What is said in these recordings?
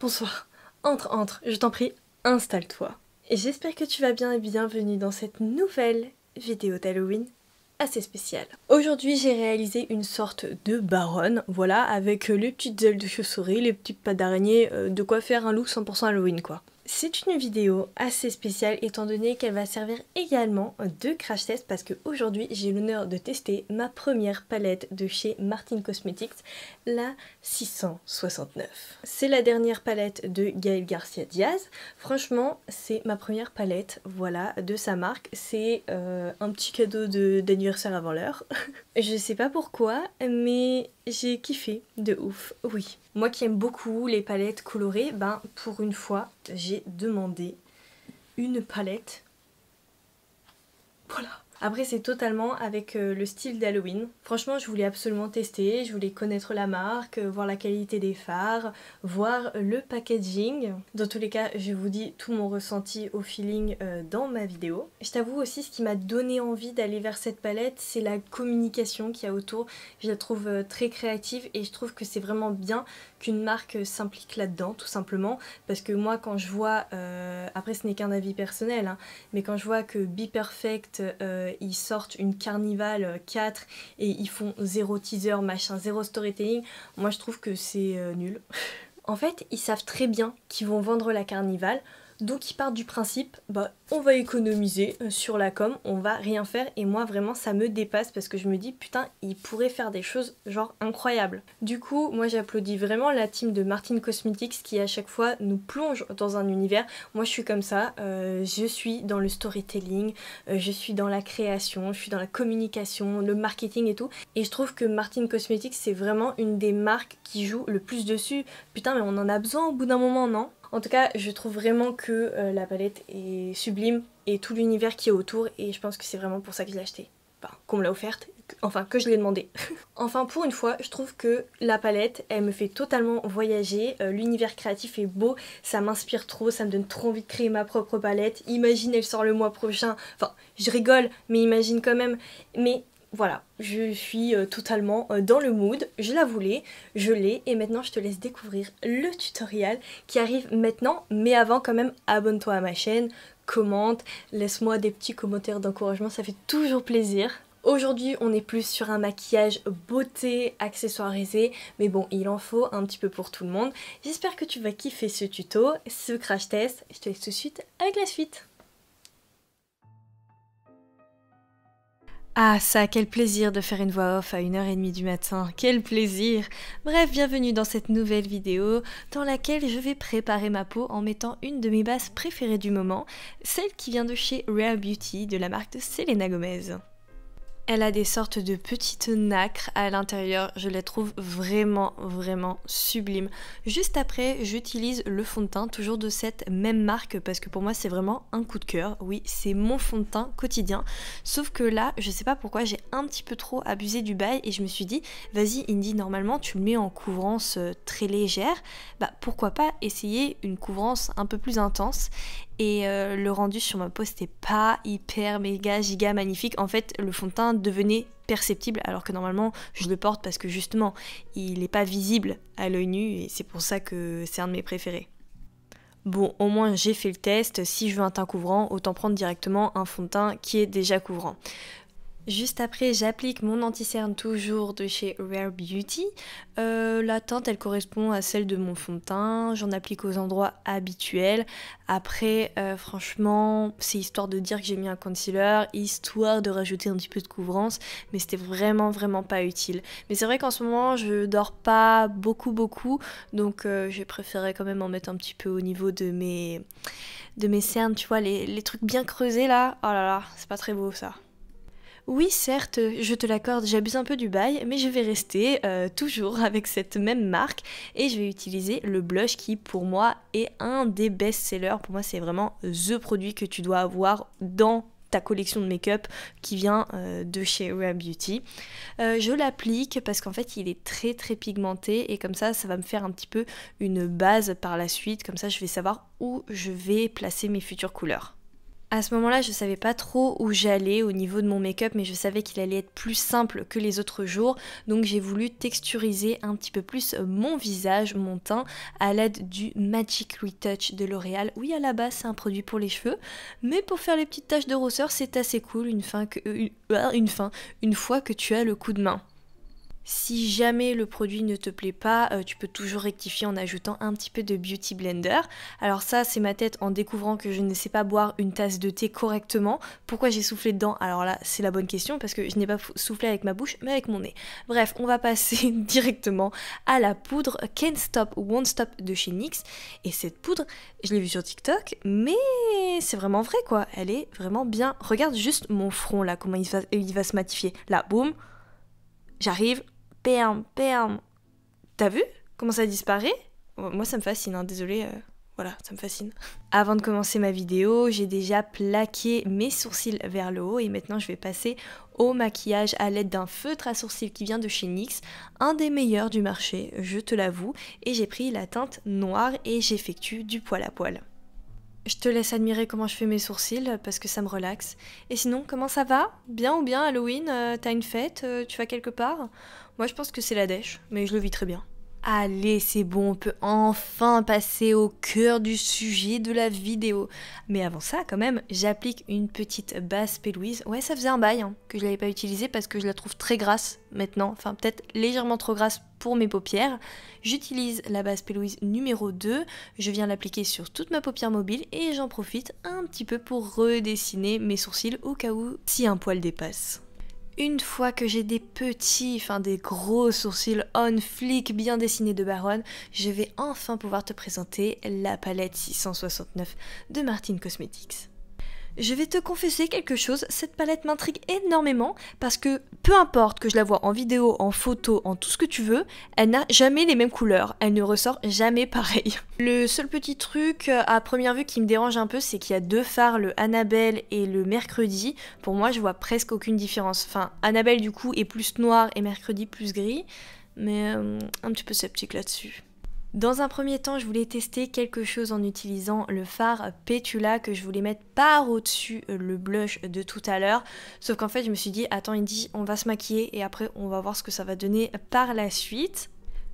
Bonsoir. Entre, je t'en prie, installe-toi. Et j'espère que tu vas bien et bienvenue dans cette nouvelle vidéo d'Halloween assez spéciale. Aujourd'hui, j'ai réalisé une sorte de baronne, voilà, avec les petites ailes de chauve-souris, les petites pattes d'araignée, de quoi faire un look 100% Halloween quoi. C'est une vidéo assez spéciale étant donné qu'elle va servir également de crash test parce qu'aujourd'hui j'ai l'honneur de tester ma première palette de chez Martin Cosmetics, la 669. C'est la dernière palette de Gaël Garcia Diaz. Franchement, c'est ma première palette, voilà, de sa marque. C'est un petit cadeau d'anniversaire avant l'heure. Je sais pas pourquoi, mais j'ai kiffé de ouf, oui. Moi qui aime beaucoup les palettes colorées, ben pour une fois, j'ai demandé une palette. Voilà. Après c'est totalement avec le style d'Halloween. Franchement je voulais absolument tester, je voulais connaître la marque, voir la qualité des fards, voir le packaging. Dans tous les cas je vous dis tout mon ressenti au feeling dans ma vidéo. Je t'avoue aussi ce qui m'a donné envie d'aller vers cette palette c'est la communication qu'il y a autour. Je la trouve très créative et je trouve que c'est vraiment bien qu'une marque s'implique là-dedans tout simplement. Parce que moi quand je vois, après ce n'est qu'un avis personnel, hein, mais quand je vois que Be Perfect ils sortent une Carnival 4 et ils font zéro teaser, machin, zéro storytelling, moi je trouve que c'est nul. En fait, ils savent très bien qu'ils vont vendre la Carnival, donc ils partent du principe, bah on va économiser sur la com, on va rien faire et moi vraiment ça me dépasse parce que je me dis putain ils pourraient faire des choses genre incroyables. Du coup moi j'applaudis vraiment la team de Martin Cosmetics qui à chaque fois nous plonge dans un univers. Moi je suis comme ça, je suis dans le storytelling, je suis dans la création, je suis dans la communication, le marketing et tout. Et je trouve que Martin Cosmetics c'est vraiment une des marques qui joue le plus dessus. Putain mais on en a besoin au bout d'un moment non ? En tout cas, je trouve vraiment que la palette est sublime et tout l'univers qui est autour et je pense que c'est vraiment pour ça que je l'ai achetée. Enfin, qu'on me l'a offerte, enfin que je l'ai demandé. Enfin pour une fois, je trouve que la palette, elle me fait totalement voyager, l'univers créatif est beau, ça m'inspire trop, ça me donne trop envie de créer ma propre palette. Imagine elle sort le mois prochain, enfin je rigole, mais imagine quand même, mais... Voilà, je suis totalement dans le mood, je la voulais, je l'ai et maintenant je te laisse découvrir le tutoriel qui arrive maintenant, mais avant quand même abonne-toi à ma chaîne, commente, laisse-moi des petits commentaires d'encouragement, ça fait toujours plaisir. Aujourd'hui on est plus sur un maquillage beauté, accessoirisé, mais bon il en faut un petit peu pour tout le monde. J'espère que tu vas kiffer ce tuto, ce crash test, je te laisse tout de suite avec la suite. Ah ça, quel plaisir de faire une voix off à 1h30 du matin, quel plaisir! Bref, bienvenue dans cette nouvelle vidéo dans laquelle je vais préparer ma peau en mettant une de mes bases préférées du moment, celle qui vient de chez Rare Beauty de la marque de Selena Gomez. Elle a des sortes de petites nacres à l'intérieur, je les trouve vraiment sublimes. Juste après, j'utilise le fond de teint, toujours de cette même marque, parce que pour moi c'est vraiment un coup de cœur. Oui, c'est mon fond de teint quotidien. Sauf que là, je sais pas pourquoi, j'ai un petit peu trop abusé du bail et je me suis dit, vas-y Indy, normalement tu le mets en couvrance très légère, bah pourquoi pas essayer une couvrance un peu plus intense. Et le rendu sur ma peau c'était pas hyper méga giga magnifique. En fait le fond de teint devenait perceptible alors que normalement je le porte parce que justement il n'est pas visible à l'œil nu et c'est pour ça que c'est un de mes préférés. Bon au moins j'ai fait le test, si je veux un teint couvrant autant prendre directement un fond de teint qui est déjà couvrant. Juste après, j'applique mon anti-cerne toujours de chez Rare Beauty. La teinte, elle correspond à celle de mon fond de teint. J'en applique aux endroits habituels. Après, franchement, c'est histoire de dire que j'ai mis un concealer, histoire de rajouter un petit peu de couvrance. Mais c'était vraiment pas utile. Mais c'est vrai qu'en ce moment, je dors pas beaucoup. Donc, j'ai préféré quand même en mettre un petit peu au niveau de mes cernes. Tu vois, les trucs bien creusés là. Oh là là, c'est pas très beau ça. Oui, certes, je te l'accorde, j'abuse un peu du bail, mais je vais rester toujours avec cette même marque et je vais utiliser le blush qui, pour moi, est un des best-sellers. Pour moi, c'est vraiment the produit que tu dois avoir dans ta collection de make-up qui vient de chez Rare Beauty. Je l'applique parce qu'en fait, il est très pigmenté et comme ça va me faire un petit peu une base par la suite. Comme ça, je vais savoir où je vais placer mes futures couleurs. À ce moment-là, je savais pas trop où j'allais au niveau de mon make-up, mais je savais qu'il allait être plus simple que les autres jours, donc j'ai voulu texturiser un petit peu plus mon visage, mon teint, à l'aide du Magic Retouch de L'Oréal. Oui, à la base, c'est un produit pour les cheveux, mais pour faire les petites taches de rousseur, c'est assez cool une fois que tu as le coup de main. Si jamais le produit ne te plaît pas, tu peux toujours rectifier en ajoutant un petit peu de Beauty Blender. Alors ça, c'est ma tête en découvrant que je ne sais pas boire une tasse de thé correctement. Pourquoi j'ai soufflé dedans? Alors là, c'est la bonne question parce que je n'ai pas soufflé avec ma bouche, mais avec mon nez. Bref, on va passer directement à la poudre Can't Stop Won't Stop de chez NYX. Et cette poudre, je l'ai vue sur TikTok, mais c'est vraiment vrai quoi. Elle est vraiment bien. Regarde juste mon front là, comment il va se matifier. Là, boum, j'arrive. Perm. T'as vu comment ça disparaît? Moi ça me fascine, hein, désolée, voilà, ça me fascine. Avant de commencer ma vidéo, j'ai déjà plaqué mes sourcils vers le haut et maintenant je vais passer au maquillage à l'aide d'un feutre à sourcils qui vient de chez NYX, un des meilleurs du marché, je te l'avoue, et j'ai pris la teinte noire et j'effectue du poil à poil. Je te laisse admirer comment je fais mes sourcils parce que ça me relaxe. Et sinon, comment ça va? Bien ou bien Halloween? T'as une fête? Tu vas quelque part? Moi je pense que c'est la dèche, mais je le vis très bien. Allez, c'est bon, on peut enfin passer au cœur du sujet de la vidéo. Mais avant ça, quand même, j'applique une petite base P. Louise. Ouais, ça faisait un bail hein, que je l'avais pas utilisée parce que je la trouve très grasse maintenant. Enfin, peut-être légèrement trop grasse pour mes paupières. J'utilise la base P. Louise numéro 2. Je viens l'appliquer sur toute ma paupière mobile et j'en profite un petit peu pour redessiner mes sourcils au cas où si un poil dépasse. Une fois que j'ai des des gros sourcils on flic bien dessinés de baronne, je vais enfin pouvoir te présenter la palette 669 de Martin Cosmetics. Je vais te confesser quelque chose, cette palette m'intrigue énormément parce que peu importe que je la vois en vidéo, en photo, en tout ce que tu veux, elle n'a jamais les mêmes couleurs, elle ne ressort jamais pareil. Le seul petit truc à première vue qui me dérange un peu, c'est qu'il y a deux fards, le Annabelle et le Mercredi. Pour moi, je vois presque aucune différence. Enfin, Annabelle du coup est plus noir et Mercredi plus gris, mais un petit peu sceptique là-dessus. Dans un premier temps, je voulais tester quelque chose en utilisant le fard Petula que je voulais mettre par au-dessus le blush de tout à l'heure. Sauf qu'en fait, je me suis dit, attends Indy, on va se maquiller et après on va voir ce que ça va donner par la suite.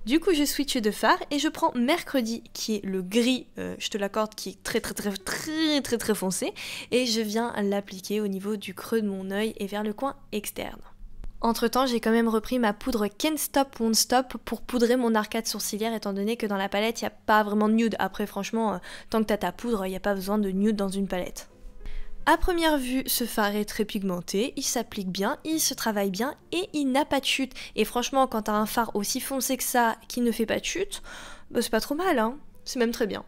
Du coup, je switch de fard et je prends Mercredi qui est le gris, je te l'accorde, qui est très foncé. Et je viens l'appliquer au niveau du creux de mon œil et vers le coin externe. Entre temps, j'ai quand même repris ma poudre Can't Stop Won't Stop pour poudrer mon arcade sourcilière étant donné que dans la palette, il n'y a pas vraiment de nude. Après, franchement, tant que tu as ta poudre, il n'y a pas besoin de nude dans une palette. À première vue, ce fard est très pigmenté, il s'applique bien, il se travaille bien et il n'a pas de chute. Et franchement, quand tu as un fard aussi foncé que ça qui ne fait pas de chute, bah c'est pas trop mal, hein. C'est même très bien.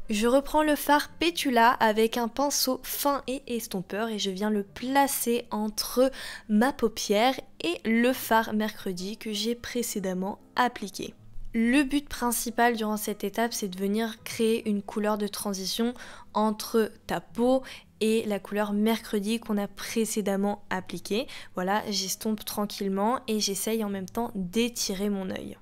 Je reprends le fard Petula avec un pinceau fin et estompeur et je viens le placer entre ma paupière et le fard Mercredi que j'ai précédemment appliqué. Le but principal durant cette étape, c'est de venir créer une couleur de transition entre ta peau et la couleur Mercredi qu'on a précédemment appliquée. Voilà, j'estompe tranquillement et j'essaye en même temps d'étirer mon œil.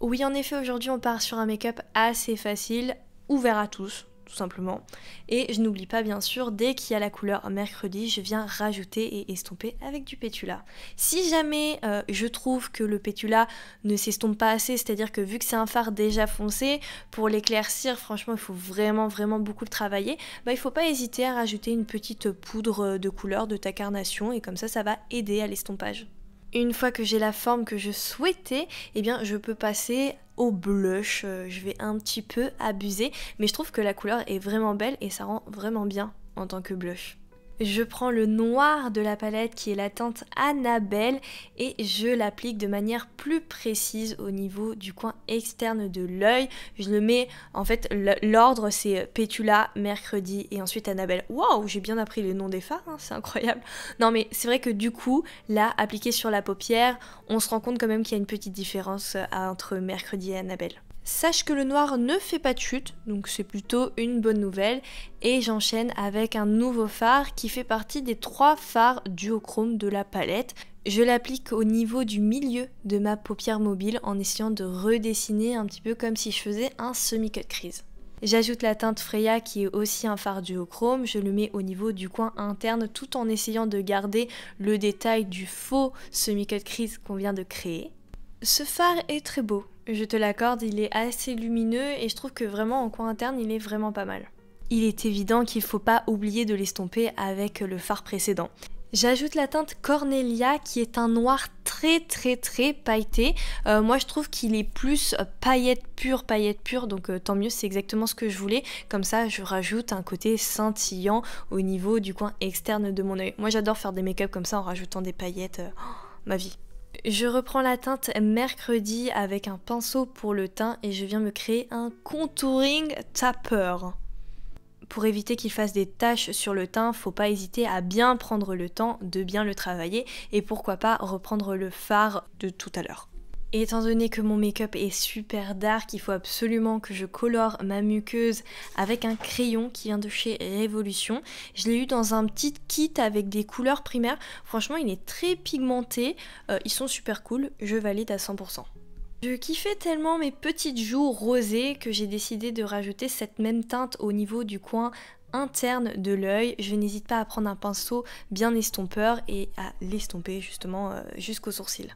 Oui, en effet, aujourd'hui on part sur un make-up assez facile, ouvert à tous, tout simplement. Et je n'oublie pas bien sûr, dès qu'il y a la couleur Mercredi, je viens rajouter et estomper avec du Petula. Si jamais je trouve que le Petula ne s'estompe pas assez, c'est-à-dire que vu que c'est un fard déjà foncé, pour l'éclaircir, franchement, il faut vraiment beaucoup le travailler, bah, il ne faut pas hésiter à rajouter une petite poudre de couleur de ta carnation et comme ça va aider à l'estompage. Une fois que j'ai la forme que je souhaitais, eh bien je peux passer au blush. Je vais un petit peu abuser, mais je trouve que la couleur est vraiment belle et ça rend vraiment bien en tant que blush. Je prends le noir de la palette qui est la teinte Annabelle et je l'applique de manière plus précise au niveau du coin externe de l'œil. Je le mets, en fait l'ordre c'est Petula, Mercredi et ensuite Annabelle. Waouh, j'ai bien appris les noms des fards, hein, c'est incroyable. Non mais c'est vrai que du coup, là, appliqué sur la paupière, on se rend compte quand même qu'il y a une petite différence entre Mercredi et Annabelle. Sache que le noir ne fait pas de chute, donc c'est plutôt une bonne nouvelle. Et j'enchaîne avec un nouveau fard qui fait partie des 3 fards duochrome de la palette. Je l'applique au niveau du milieu de ma paupière mobile en essayant de redessiner un petit peu comme si je faisais un semi-cut crease. J'ajoute la teinte Freya qui est aussi un fard duochrome, je le mets au niveau du coin interne tout en essayant de garder le détail du faux semi-cut crease qu'on vient de créer. Ce fard est très beau, je te l'accorde, il est assez lumineux et je trouve que vraiment en coin interne il est vraiment pas mal. Il est évident qu'il ne faut pas oublier de l'estomper avec le fard précédent. J'ajoute la teinte Cornelia qui est un noir très pailleté. Moi je trouve qu'il est plus paillettes pure, donc tant mieux, c'est exactement ce que je voulais. Comme ça je rajoute un côté scintillant au niveau du coin externe de mon œil. Moi j'adore faire des make-up comme ça en rajoutant des paillettes, ma vie. Je reprends la teinte Mercredi avec un pinceau pour le teint et je viens me créer un contouring tapper. Pour éviter qu'il fasse des taches sur le teint, faut pas hésiter à bien prendre le temps de bien le travailler et pourquoi pas reprendre le fard de tout à l'heure. Et étant donné que mon make-up est super dark, il faut absolument que je colore ma muqueuse avec un crayon qui vient de chez Révolution. Je l'ai eu dans un petit kit avec des couleurs primaires. Franchement, il est très pigmenté. Ils sont super cool, je valide à 100%. Je kiffais tellement mes petites joues rosées que j'ai décidé de rajouter cette même teinte au niveau du coin interne de l'œil. Je n'hésite pas à prendre un pinceau bien estompeur et à l'estomper justement jusqu'aux sourcils.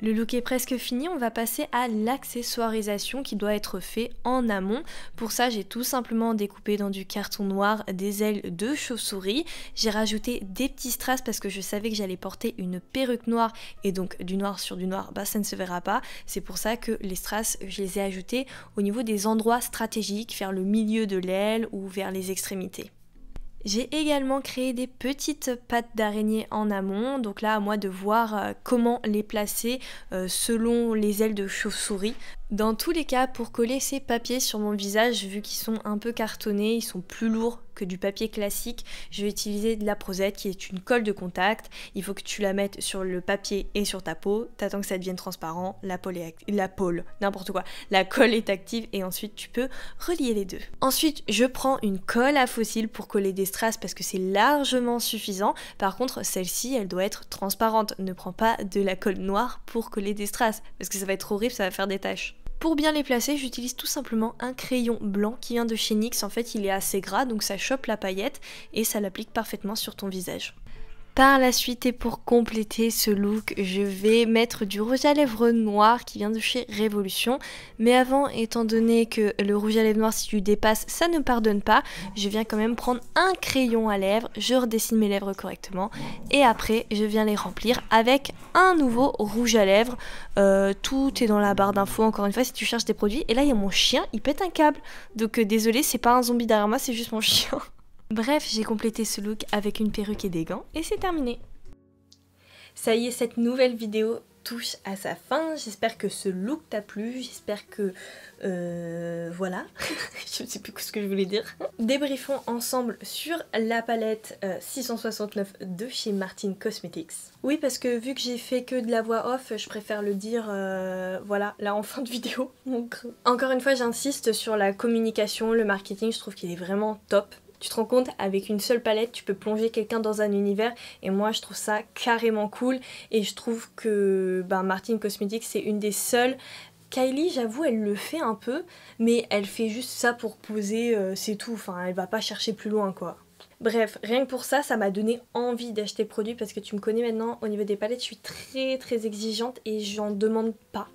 Le look est presque fini, on va passer à l'accessoirisation qui doit être fait en amont. Pour ça, j'ai tout simplement découpé dans du carton noir des ailes de chauve-souris. J'ai rajouté des petits strass parce que je savais que j'allais porter une perruque noire et donc du noir sur du noir, bah ça ne se verra pas. C'est pour ça que les strass, je les ai ajoutés au niveau des endroits stratégiques, vers le milieu de l'aile ou vers les extrémités. J'ai également créé des petites pattes d'araignée en amont, donc là à moi de voir comment les placer selon les ailes de chauve-souris. Dans tous les cas, pour coller ces papiers sur mon visage, vu qu'ils sont un peu cartonnés, ils sont plus lourds que du papier classique, je vais utiliser de la Prozette qui est une colle de contact. Il faut que tu la mettes sur le papier et sur ta peau, t'attends que ça devienne transparent, la colle est active et ensuite tu peux relier les deux. Ensuite, je prends une colle à fossiles pour coller des strass parce que c'est largement suffisant. Par contre, celle-ci, elle doit être transparente. Ne prends pas de la colle noire pour coller des strass parce que ça va être horrible, ça va faire des taches. Pour bien les placer, j'utilise tout simplement un crayon blanc qui vient de chez NYX. En fait, il est assez gras, donc ça chope la paillette et ça l'applique parfaitement sur ton visage. Par la suite et pour compléter ce look, je vais mettre du rouge à lèvres noir qui vient de chez Révolution. Mais avant, étant donné que le rouge à lèvres noir, si tu dépasses, ça ne pardonne pas, je viens quand même prendre un crayon à lèvres, je redessine mes lèvres correctement et après, je viens les remplir avec un nouveau rouge à lèvres. Tout est dans la barre d'infos, encore une fois, si tu cherches des produits. Et là, il y a mon chien, il pète un câble. Donc désolé, c'est pas un zombie derrière moi, c'est juste mon chien. Bref, j'ai complété ce look avec une perruque et des gants et c'est terminé. Ça y est, cette nouvelle vidéo touche à sa fin. J'espère que ce look t'a plu, j'espère que... voilà, je ne sais plus ce que je voulais dire. Débriefons ensemble sur la palette 669 de chez Martin Cosmetics. Oui, parce que vu que j'ai fait que de la voix off, je préfère le dire, voilà, là en fin de vidéo. Donc, encore une fois, j'insiste sur la communication, le marketing, je trouve qu'il est vraiment top. Tu te rends compte, avec une seule palette, tu peux plonger quelqu'un dans un univers et moi je trouve ça carrément cool et je trouve que Martin Cosmetics c'est une des seules. Kylie, j'avoue, elle le fait un peu, mais elle fait juste ça pour poser, c'est tout, enfin elle va pas chercher plus loin quoi. Bref, rien que pour ça, ça m'a donné envie d'acheter le produit parce que tu me connais maintenant, au niveau des palettes, je suis très exigeante et j'en demande pas.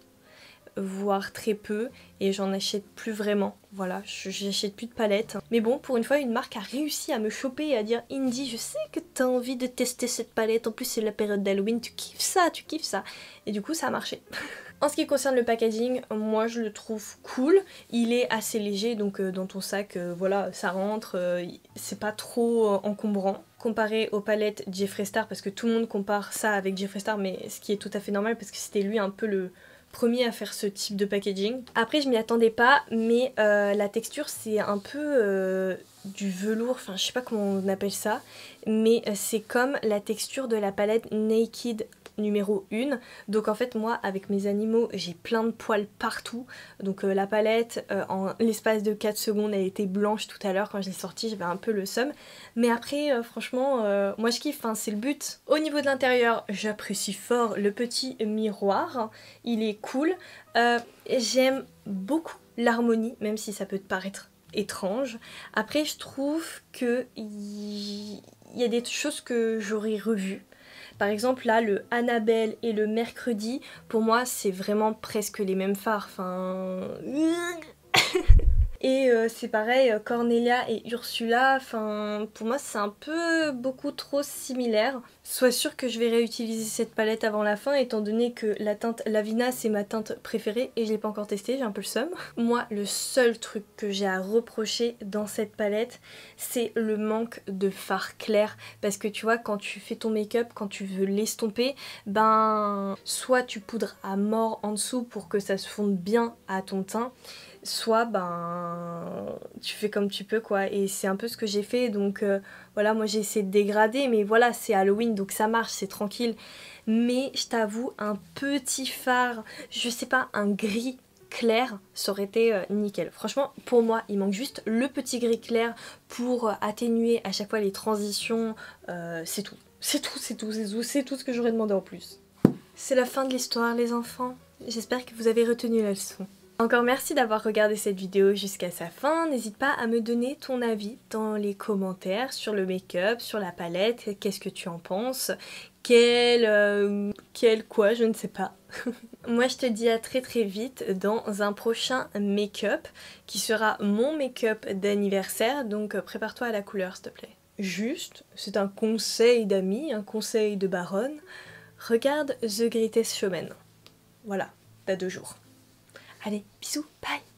Voire très peu et j'en achète plus vraiment, voilà, j'achète plus de palettes. Mais bon, pour une fois une marque a réussi à me choper et à dire Indy, je sais que t'as envie de tester cette palette, en plus c'est la période d'Halloween, tu kiffes ça, et du coup ça a marché. En ce qui concerne le packaging, moi je le trouve cool, il est assez léger donc dans ton sac, voilà, ça rentre, c'est pas trop encombrant. Comparé aux palettes Jeffree Star, parce que tout le monde compare ça avec Jeffree Star, mais ce qui est tout à fait normal parce que c'était lui un peu le premier à faire ce type de packaging. Après je m'y attendais pas, mais la texture c'est un peu du velours, enfin je sais pas comment on appelle ça, mais c'est comme la texture de la palette Naked numéro 1. Donc en fait moi avec mes animaux j'ai plein de poils partout, donc la palette en l'espace de 4 secondes elle était blanche tout à l'heure quand je l'ai sortie, j'avais un peu le seum, mais après franchement moi je kiffe, c'est le but. Au niveau de l'intérieur j'apprécie fort le petit miroir, il est cool, j'aime beaucoup l'harmonie, même si ça peut te paraître étrange. Après je trouve que il y a des choses que j'aurais revues. Par exemple là le Annabelle et le mercredi, pour moi c'est vraiment presque les mêmes fards. Enfin... Et c'est pareil, Cornelia et Ursula, enfin pour moi c'est un peu beaucoup trop similaire. Sois sûr que je vais réutiliser cette palette avant la fin étant donné que la teinte Lavina c'est ma teinte préférée et je l'ai pas encore testée, j'ai un peu le seum. Moi le seul truc que j'ai à reprocher dans cette palette c'est le manque de fard clair, parce que tu vois quand tu fais ton make-up, quand tu veux l'estomper, ben soit tu poudres à mort en dessous pour que ça se fonde bien à ton teint, soit ben tu fais comme tu peux quoi, et c'est un peu ce que j'ai fait. Donc voilà, moi j'ai essayé de dégrader, mais voilà c'est Halloween donc ça marche, c'est tranquille. Mais je t'avoue un petit fard, je sais pas, un gris clair, ça aurait été nickel. Franchement pour moi il manque juste le petit gris clair pour atténuer à chaque fois les transitions, c'est tout. C'est tout ce que j'aurais demandé en plus. C'est la fin de l'histoire les enfants, j'espère que vous avez retenu la leçon. Encore merci d'avoir regardé cette vidéo jusqu'à sa fin. N'hésite pas à me donner ton avis dans les commentaires sur le make-up, sur la palette, qu'est-ce que tu en penses, quel quoi, je ne sais pas. Moi je te dis à très très vite dans un prochain make-up qui sera mon make-up d'anniversaire, donc prépare-toi à la couleur s'il te plaît. Juste, c'est un conseil d'amis, un conseil de baronne, regarde The Greatest Showman. Voilà, t'as 2 jours. Allez, bisous, bye!